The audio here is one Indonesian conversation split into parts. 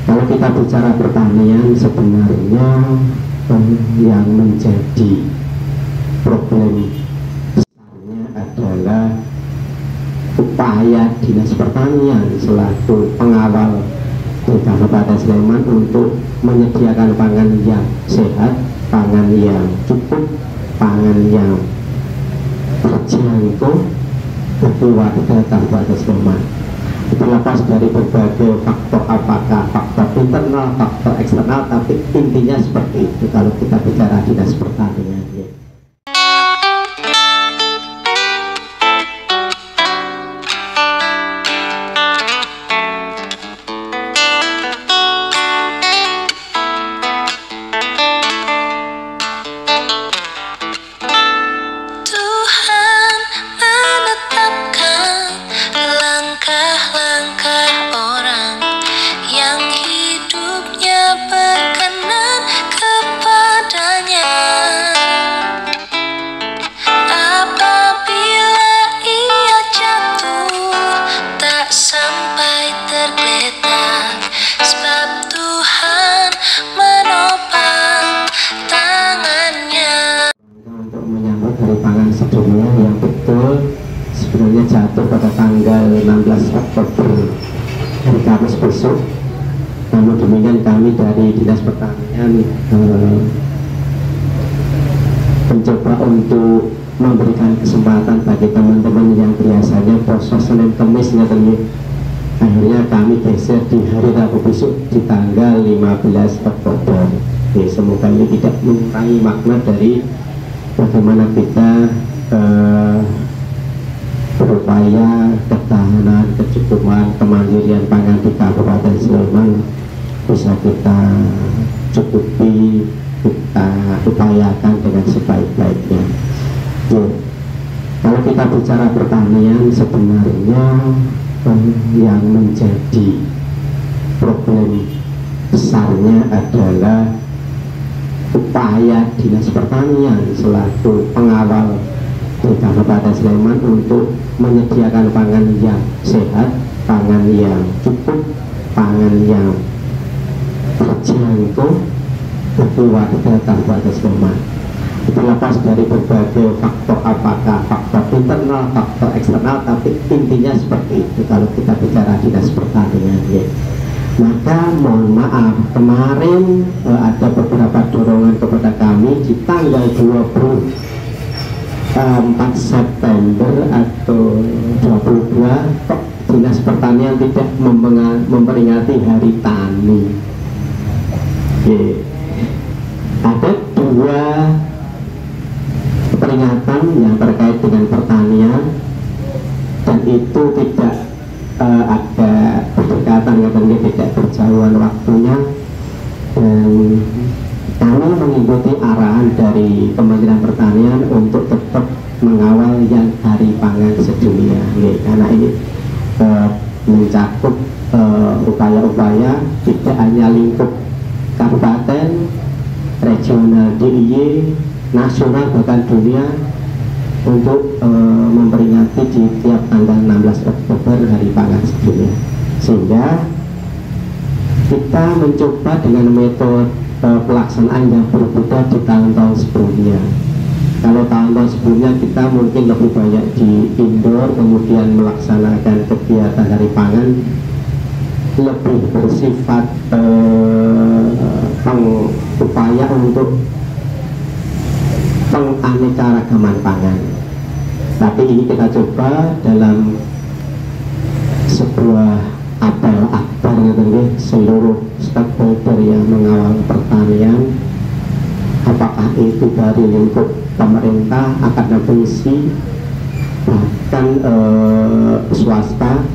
Kalau kita bicara pertanian, sebenarnya yang menjadi problem besarnya adalah upaya Dinas Pertanian selaku pengawal di Kabupaten Sleman untuk menyediakan pangan yang sehat, pangan yang cukup, pangan yang terjangkau bagi warga Kabupaten Sleman. Itu lepas dari berbagai faktor, apakah faktor internal, faktor eksternal, tapi intinya seperti itu kalau kita bicara Dinas Pertanian. Sebenarnya jatuh pada tanggal 16 Oktober hari Kamis besok. Namun demikian kami dari Dinas Pertanian mencoba untuk memberikan kesempatan bagi teman-teman yang biasanya poso Senin Kamis, akhirnya kami geser di hari Rabu besok di tanggal 15 Oktober. Semoga ini tidak mengurangi makna dari bagaimana kita berupaya ketahanan, kecukupan, kemandirian pangan di Kabupaten Sleman bisa kita cukupi, kita upayakan dengan sebaik-baiknya. Kalau kita bicara pertanian, sebenarnya yang menjadi problem besarnya adalah upaya Dinas Pertanian selaku pengawal di Kabupaten Sleman untuk menyediakan pangan yang sehat, pangan yang cukup, pangan yang terjangkau bagi warga Kabupaten Sleman. Itu lepas dari berbagai faktor, apakah faktor internal, faktor eksternal, tapi intinya seperti itu kalau kita bicara Dinas Pertanian. Maka mohon maaf, kemarin ada beberapa dorongan kepada kami di tanggal 4 September atau 22 kok Dinas Pertanian tidak memperingati Hari Tani. Ada dua peringatan yang terkait dengan pertanian dan itu tidak ada berdekatan, katanya tidak berjauhan waktunya, dan kami mengikuti arahan dari Kementerian Pertanian untuk tetap mengawal yang Hari Pangan Sedunia. Karena ini mencakup upaya-upaya tidak hanya lingkup kabupaten, regional, DIY, nasional, bahkan dunia, untuk memperingati di tiap tanggal 16 Oktober Hari Pangan Sedunia. Sehingga kita mencoba dengan metode pelaksanaan yang berbeda di tahun-tahun sebelumnya. Kalau tahun-tahun sebelumnya kita mungkin lebih banyak di indoor, kemudian melaksanakan kegiatan Hari Pangan lebih bersifat upaya untuk penganeka-ragaman pangan. Tapi ini kita coba dalam sebuah apel akbar seluruh stakeholder yang mengawal pertanian, apakah itu dari lingkup pemerintah, akademisi, bahkan swasta,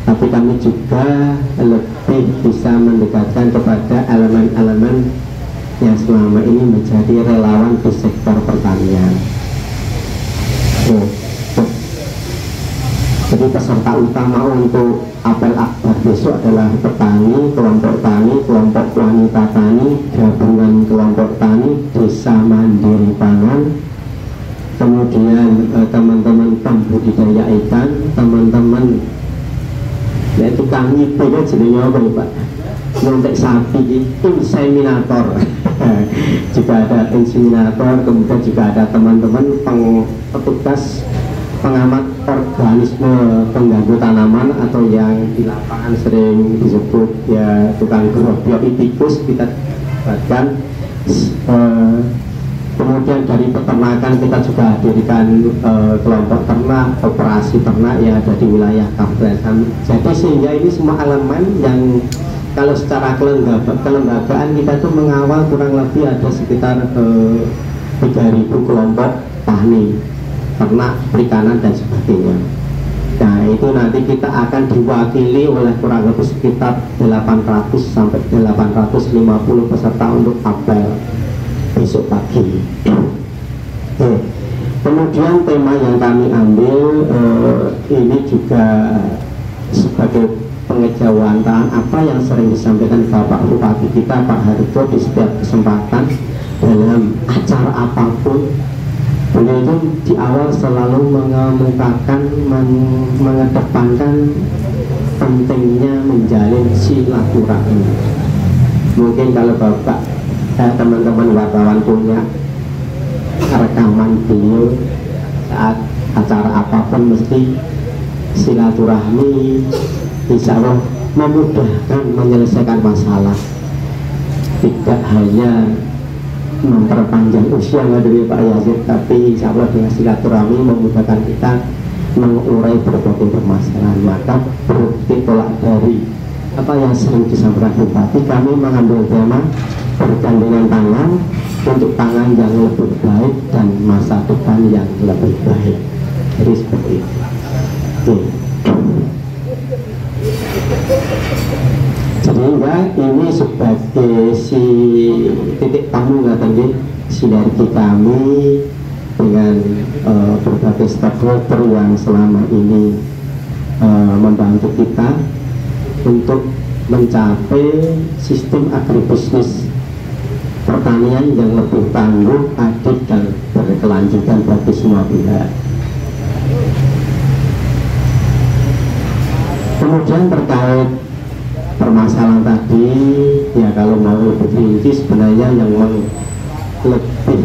tapi kami juga lebih bisa mendekatkan kepada elemen-elemen yang selama ini menjadi relawan di sektor pertanian. Jadi peserta utama untuk apel akbar besok adalah petani, kelompok wanita tani, gabungan kelompok tani, desa mandiri pangan, kemudian teman-teman pembudidaya ikan, teman-teman yaitu kami punya jenisnya apa Pak? nyontek sapi, inseminator. Juga ada inseminator, kemudian juga ada teman-teman petugas pengamat organisme pengganggu tanaman atau yang di lapangan sering disebut ya tukang bioetikus kita bahkan. Kemudian dari peternakan kita juga hadirkan kelompok ternak, operasi ternak yang ada di wilayah Kabupaten. Jadi sehingga ini semua elemen yang kalau secara kelembagaan kita tuh mengawal kurang lebih ada sekitar 3.000 kelompok tani, ternak, perikanan dan sebagainya. Nah itu nanti kita akan diwakili oleh kurang lebih sekitar 800 sampai 850 peserta untuk apel besok pagi. Kemudian tema yang kami ambil ini juga sebagai pengejauhan apa yang sering disampaikan Bapak Bupati kita Pak Harjo di setiap kesempatan dalam acara apapun. Beliau itu di awal selalu mengemukakan, mengedepankan pentingnya menjalin silaturahmi. Mungkin kalau Bapak teman-teman wartawan punya rekaman beliau saat acara apapun mesti silaturahmi, insya Allah memudahkan menyelesaikan masalah, tidak hanya memperpanjang usia dari Pak Yazid, tapi insya Allah dengan silaturahmi memudahkan kita mengurai berbagai permasalahan. Maka ditolak dari apa yang sering disampaikan Bupati, kami mengambil tema bergandengan tangan untuk tangan yang lebih baik dan masa depan yang lebih baik. Jadi seperti itu. Sehingga ini sebagai si titik temu katanya sinergi kami dengan berbagai stakeholder yang selama ini membantu kita untuk mencapai sistem agribisnis pertanian yang lebih tangguh, adil dan berkelanjutan bagi semua pihak. Kemudian terkait permasalahan tadi, ya kalau mau lebih rinci sebenarnya yang lebih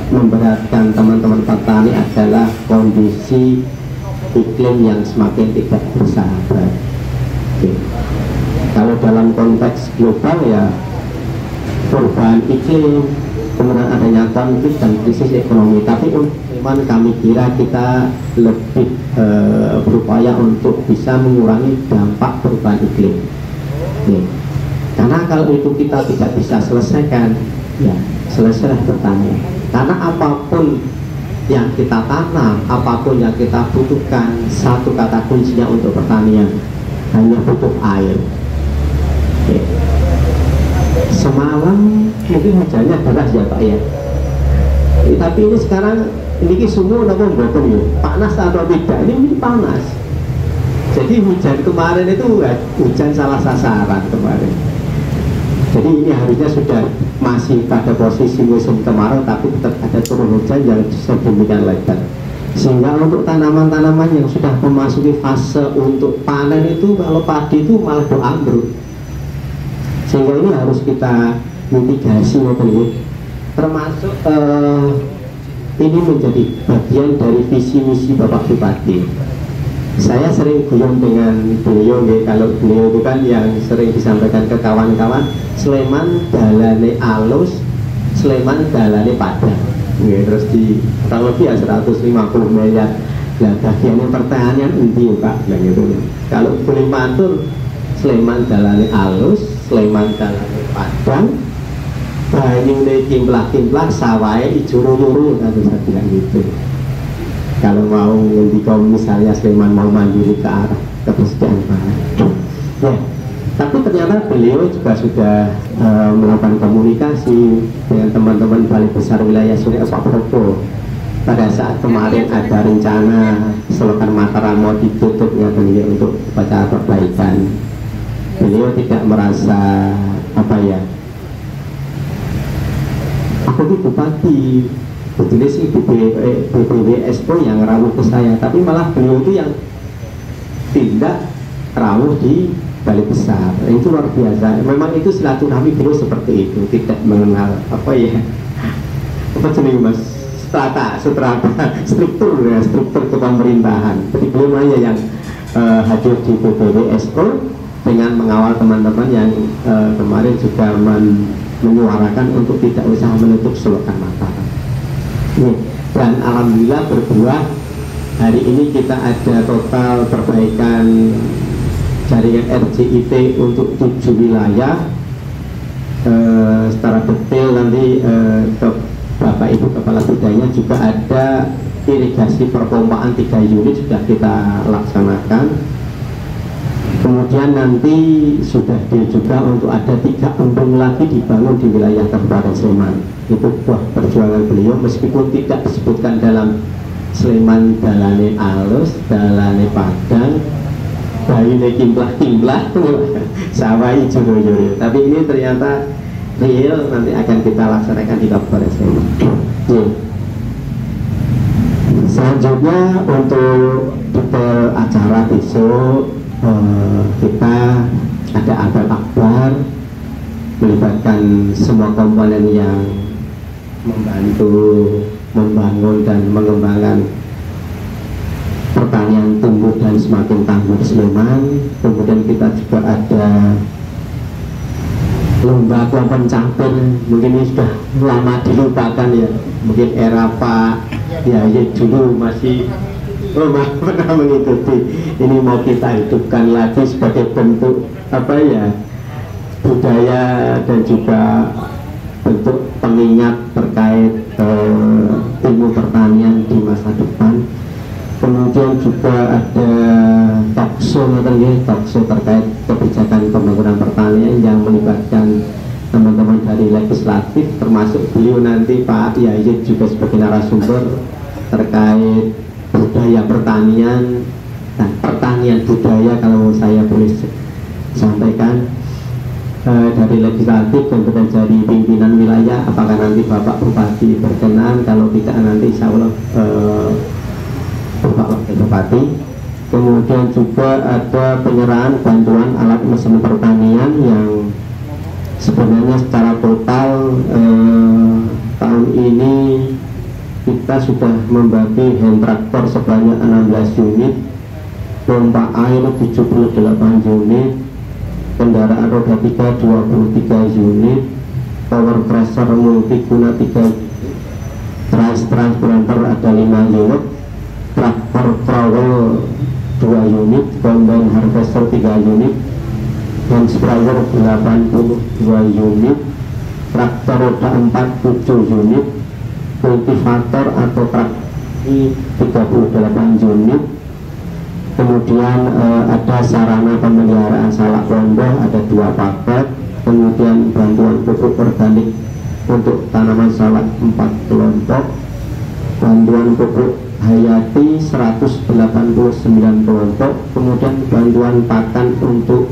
memberatkan teman-teman petani adalah kondisi iklim yang semakin tidak bersahabat. Kalau dalam konteks global ya perubahan iklim, kemudian adanya konflik dan krisis ekonomi. Tapi memang kami kira kita lebih berupaya untuk bisa mengurangi dampak perubahan iklim. Karena kalau itu kita tidak bisa selesaikan, ya selesailah bertanian. Karena apapun yang kita tanam, apapun yang kita butuhkan, satu kata kuncinya untuk pertanian hanya butuh air. Semalam mungkin hujannya deras ya Pak ya. Tapi ini sekarang ini sumur apa boten ya? Panas atau tidak? Ini panas. Jadi hujan kemarin itu hujan salah sasaran kemarin. Jadi ini harusnya sudah masih pada posisi musim kemarau, tapi tetap ada turun hujan yang sedemikian lebat. Sehingga untuk tanaman-tanaman yang sudah memasuki fase untuk panen itu, kalau padi itu malah ambruk. Sehingga ini harus kita mitigasi, termasuk ini menjadi bagian dari visi misi Bapak Bupati. Saya sering guyon dengan beliau, kalau beliau itu kan yang sering disampaikan ke kawan-kawan, Sleman dalane alus, Sleman dalane padat. Terus di kurang lebih 150 miliar. Nah bagiannya pertanian endi Pak, gitu. Kalau boleh matur, Sleman dalane alus, Sleman dalane padang, banyune kimplah-kimplah, sawahe ijo ruru, kan saya bilang gitu. Kalau mau ngendika misalnya Sleman mau mandiri ke arah ketersediaan pangan. Ya, tapi ternyata beliau juga sudah melakukan komunikasi dengan teman-teman Balai Besar Wilayah Sungai Pak Propo. Pada saat kemarin ada rencana Selokan Mataram mau ditutup ya untuk upacara perbaikan. Beliau tidak merasa apa ya, aku itu bupati, betulnya sih BPW Expo yang rawuh ke saya, tapi malah beliau itu yang tindak rawuh di Balai Besar. Itu luar biasa. Memang itu silaturahmi beliau seperti itu, tidak mengenal apa ya, apa jenis mas, strata, struktur ya, struktur kepemerintahan. Jadi beliau hanya yang hadir di PBWSO dengan mengawal teman-teman yang kemarin juga menyuarakan untuk tidak usah menutup selokan mata. Dan alhamdulillah berbuah, hari ini kita ada total perbaikan jaringan RJIT untuk 7 wilayah. Secara detail nanti ke Bapak Ibu Kepala Bidangnya juga ada irigasi perpompaan 3 unit sudah kita laksanakan. Kemudian nanti sudah juga untuk ada 3 embung lagi dibangun di wilayah Kabupaten Sleman. Itu buah perjuangan beliau, meskipun tidak disebutkan dalam Sleman dalane alus, dalane padang, bayune kimplah-kimplah, sawah ijo yoyo. Tapi ini ternyata real, nanti akan kita laksanakan di Kabupaten Sleman. Selanjutnya untuk detail acara besok, kita ada apel akbar melibatkan semua komponen yang membantu membangun dan mengembangkan pertanian tumbuh dan semakin tangguh di Sleman. Kemudian kita juga ada lomba kelompok campur, mungkin ini sudah lama dilupakan ya, mungkin era Pak Yahya dulu masih pernah mengikuti. Ini mau kita hidupkan lagi sebagai bentuk apa ya, budaya dan juga bentuk pengingat terkait ilmu pertanian di masa depan. Kemudian juga ada talkshow terkait kebijakan pembangunan pertanian yang melibatkan teman-teman dari legislatif, termasuk beliau nanti Pak Yahya juga sebagai narasumber terkait budaya pertanian dan pertanian budaya, kalau saya boleh sampaikan, dari legislatif, kemudian dari pimpinan wilayah, apakah nanti Bapak Bupati berkenan, kalau tidak nanti insya Allah Bapak Wakil Bupati. Kemudian juga ada penyerahan bantuan alat mesin pertanian yang sebenarnya secara total tahun ini kita sudah membagi hand traktor sebanyak 16 unit, pompa air 78 unit, kendaraan roda 3 23 unit, power crusher multiguna 3 unit, transplanter ada 5 unit, traktor trowel 2 unit, combine harvester 3 unit, hand sprayer 82 unit, traktor roda 4 7 unit, kultivator atau traktor 38 unit. Kemudian ada sarana pemeliharaan salak pondok ada 2 paket. Kemudian bantuan pupuk organik untuk tanaman salak 4 kelompok, bantuan pupuk hayati 189 kelompok, kemudian bantuan pakan untuk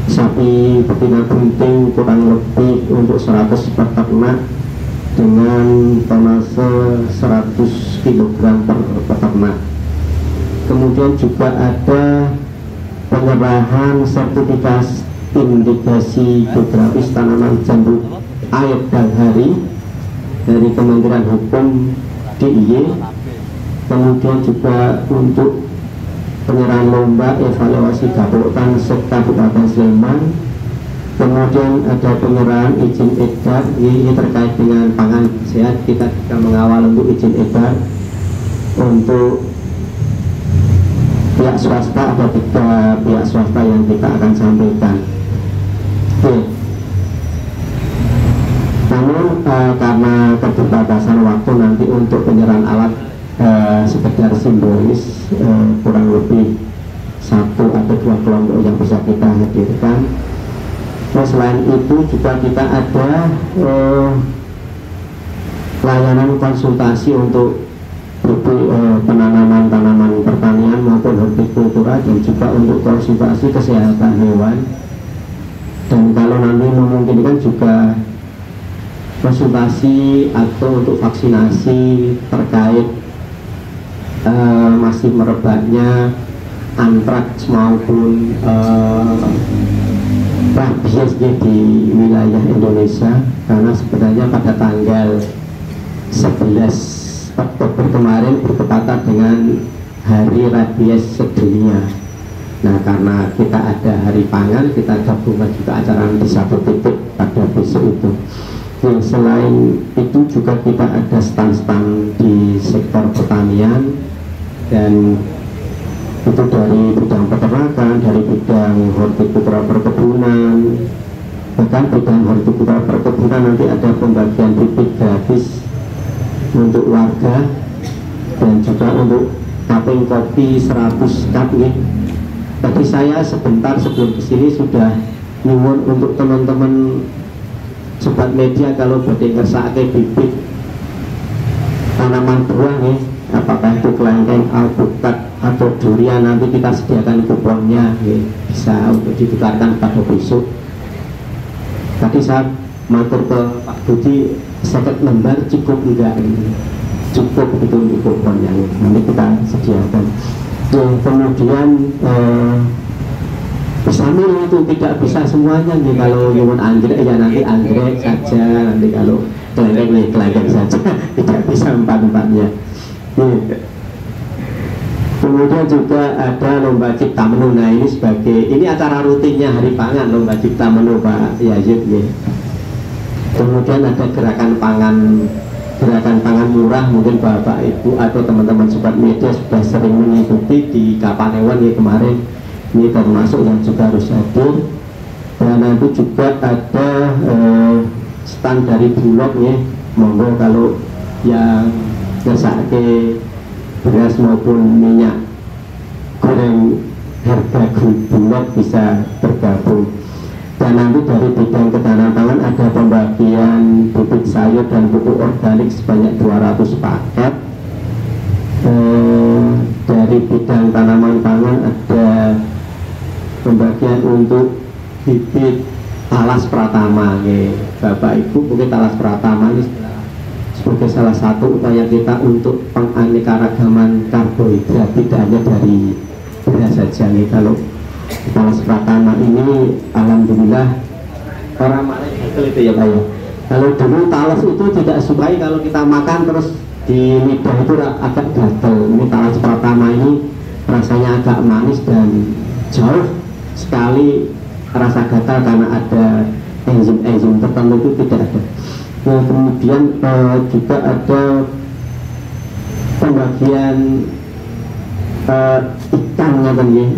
sapi betina bunting kurang lebih untuk 100 peternak dengan tonase 100 kg per peternak. Kemudian juga ada penyerahan sertifikasi indikasi geografis tanaman jambu air dan hari dari Kementerian Hukum DIY. Kemudian juga untuk penyerahan lomba evaluasi gaboktan Kabupaten Sleman. Kemudian ada penyerahan izin edar, ini terkait dengan pangan sehat. Kita juga mengawal untuk izin edar untuk pihak swasta, ada 3 pihak swasta yang kita akan sampaikan. Oke. Namun karena keterbatasan waktu nanti untuk penyerahan alat sekedar simbolis, kurang lebih 1 atau 2 kelompok yang bisa kita hadirkan. Nah, selain itu juga kita ada layanan konsultasi untuk penanaman tanaman pertanian maupun hortikultura, dan juga untuk konsultasi kesehatan hewan. Dan kalau nanti memungkinkan juga konsultasi atau untuk vaksinasi terkait masih merebaknya antraks maupun rabies di wilayah Indonesia, karena sebenarnya pada tanggal 11 Oktober kemarin bertepatan dengan Hari Rabies Sedunia. Nah, karena kita ada hari pangan, kita gabungkan juga acara di satu titik pada besok itu. Nah, selain itu juga kita ada stand-stand di sektor pertanian, dan itu dari bidang peternakan, dari bidang hortikultura perkebunan, bahkan bidang hortikultura perkebunan nanti ada pembagian bibit gratis untuk warga, dan juga untuk kaping kopi 100 cup nih. Tadi saya sebentar sebelum kesini sudah nyuwun untuk teman-teman sobat media, kalau badhe ngersake bibit tanaman buah nih, apakah itu kelengkeng, alpukat atau durian, nanti kita sediakan kuponnya nih, bisa untuk ditukarkan pada besok. Tadi saya matur ke Pak Budi, 50 lembar cukup enggak ini? Cukup itu untuk kuponnya, nanti kita sediakan. Kemudian sambil itu tidak bisa semuanya nih, kalau nyuwun anggrek ya nanti anggrek saja, nanti kalau kelengkeng saja, tidak bisa empat-empatnya. Kemudian juga ada lomba cipta menu. Nah, ini sebagai acara rutinnya hari pangan, lomba cipta menu Pak Yazid nih. Kemudian ada gerakan pangan murah, mungkin Bapak Ibu atau teman-teman sobat media sudah sering mengikuti di Kapanewon ya kemarin, ini termasuk yang juga harus hadir. Dan nanti juga ada stand dari Bulog ya, monggo kalau yang ngesake beras maupun minyak goreng harga Bulog bisa bergabung. Dan nanti dari bidang ketahanan pangan ada pembagian bibit sayur dan pupuk organik sebanyak 200 paket. Dari bidang tanaman pangan ada pembagian untuk bibit talas pratama ya. Bapak Ibu, mungkin talas pratama ini sebagai salah satu upaya kita untuk penganekaragaman karbohidrat, tidak hanya dari beras saja nih. Kalau talas pratama ini alhamdulillah orang mana itu ya Pak ya. Kalau dulu talas itu tidak sukai kalau kita makan terus di lidah itu agak gatel. Ini talas pratama ini rasanya agak manis dan jauh sekali rasa gatal karena ada enzim-enzim tertentu itu tidak ada. Nah, kemudian juga ada pembagian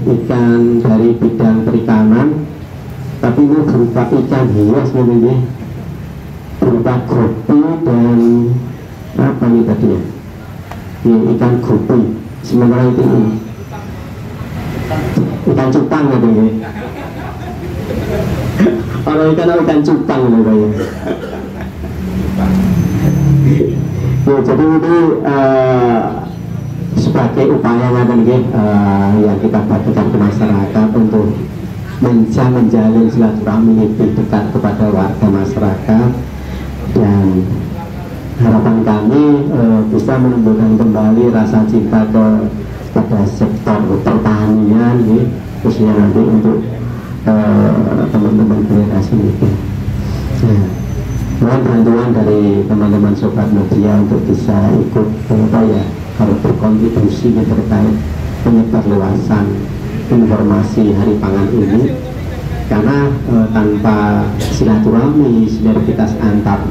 ikan dari bidang perikanan, tapi ini berupa ikan hias namanya, berupa gopi dan apa nih tadi ya, ikan gopi. Sementara itu ikan cupang katanya. Kalau ikan cupang namanya. Ya, jadi ini sebagai upaya yang kita bagikan ke masyarakat untuk menjalin silaturahmi lebih dekat kepada warga masyarakat, dan harapan kami bisa menumbuhkan kembali rasa cinta pada sektor pertanian, khususnya nanti untuk teman-teman generasi muda. Mohon bantuan dari teman-teman sobat media untuk bisa ikut harus berkontribusi terkait penyebar luasan informasi hari pangan ini, karena tanpa silaturahmi, sinergitas antar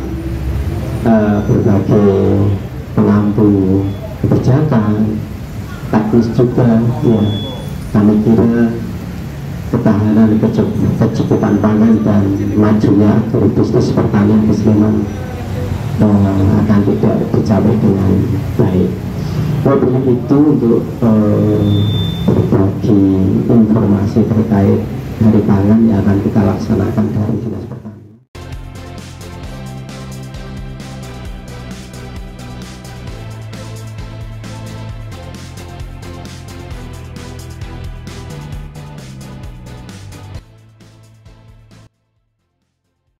berbagai pengampu kebijakan teknis juga ya, kami kira ketahanan kecukupan pangan dan majunya bisnis pertanian di Sleman akan tidak dicapai dengan baik. Wabil itu untuk berbagi informasi terkait hari pangan yang akan kita laksanakan dari Dinas